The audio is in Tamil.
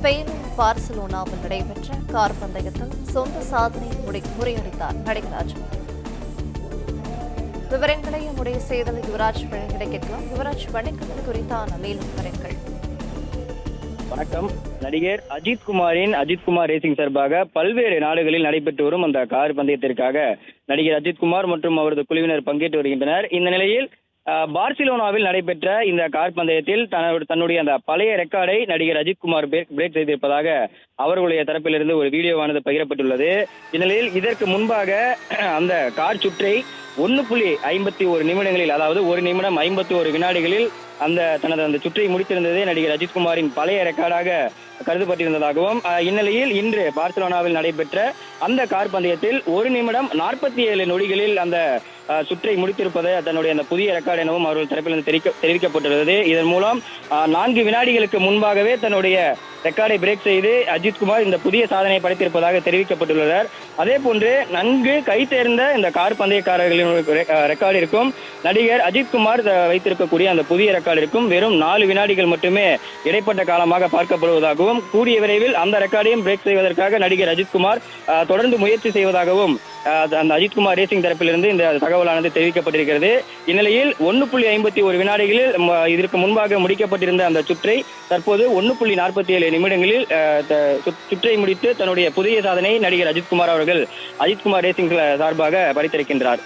ஸ்பெயினின் பார்சிலோனாவில் நடைபெற்ற கார் பந்தயத்தில் சொந்த சாதனை முறியடித்தார் நடிகர் அஜித். விவரங்களை நம்முடைய செய்தியாளர் யுவராஜ் வழங்கிட கேட்கலாம். யுவராஜ், வணக்கம். குறித்தான மேலும் விவரங்கள். வணக்கம். நடிகர் அஜித்குமார் ரேசிங் சார்பாக பல்வேறு நாடுகளில் நடைபெற்று வரும் அந்த கார் பந்தயத்திற்காக நடிகர் அஜித்குமார் மற்றும் அவரது குழுவினர் பங்கேற்று வருகின்றனர். இந்த நிலையில் பார்சிலோனாவில் நடைபெற்ற இந்த கார் பந்தயத்தில் தன்னுடைய அந்த பழைய ரெக்கார்டை நடிகர் அஜித்குமார் பிரேக் செய்திருப்பதாக அவர்களுடைய தரப்பிலிருந்து ஒரு வீடியோவானது பகிரப்பட்டுள்ளது. இந்நிலையில் இதற்கு முன்பாக அந்த கார் சுற்றை 1.51 நிமிடங்களில், அதாவது 1 நிமிடம் 51 வினாடிகளில் தனது அந்த சுற்றை முடித்திருந்ததே நடிகர் அஜித்குமாரின் பழைய ரெக்கார்டாக கருதப்பட்டிருந்ததாகவும், இந்நிலையில் இன்று பார்சிலோனாவில் நடைபெற்ற அந்த கார் பந்தயத்தில் 1 நிமிடம் 47 நொடிகளில் அந்த சுற்றை முடித்திருப்பது தன்னுடைய அந்த புதிய ரெக்கார்டு எனவும் அவர்கள் தரப்பிலிருந்து தெரிவிக்கப்பட்டுள்ளது. இதன் மூலம் 4 வினாடிகளுக்கு முன்பாகவே தன்னுடைய ரெக்கார்டை பிரேக் செய்து அஜித்குமார் இந்த புதிய சாதனையை படைத்திருப்பதாக தெரிவிக்கப்பட்டுள்ளனர். அதே போன்று நன்கு கை தேர்ந்த இந்த கார் பந்தயக்காரர்களின் ரெக்கார்டிற்கும் நடிகர் அஜித்குமார் வைத்திருக்கக்கூடிய அந்த புதிய ரெக்கார்டிற்கும் வெறும் 4 வினாடிகள் மட்டுமே இடைப்பட்ட காலமாக பார்க்கப்படுவதாகவும், கூடிய விரைவில் அந்த ரெக்கார்டையும் பிரேக் செய்வதற்காக நடிகர் அஜித்குமார் தொடர்ந்து முயற்சி செய்வதாகவும் அந்த அஜித்குமார் ரேசிங் தரப்பிலிருந்து இந்த தகவலானது தெரிவிக்கப்பட்டிருக்கிறது. இந்நிலையில் 1.51 வினாடிகளில் இதற்கு முன்பாக முடிக்கப்பட்டிருந்த அந்த சுற்றை தற்போது 1.47 நிமிடங்களில் சுற்றை முடித்து தன்னுடைய புதிய சாதனை நடிகர் அஜித்குமார் அவர்கள் அஜித்குமார் ரேசிங் சார்பாக படைத்திருக்கின்றார்.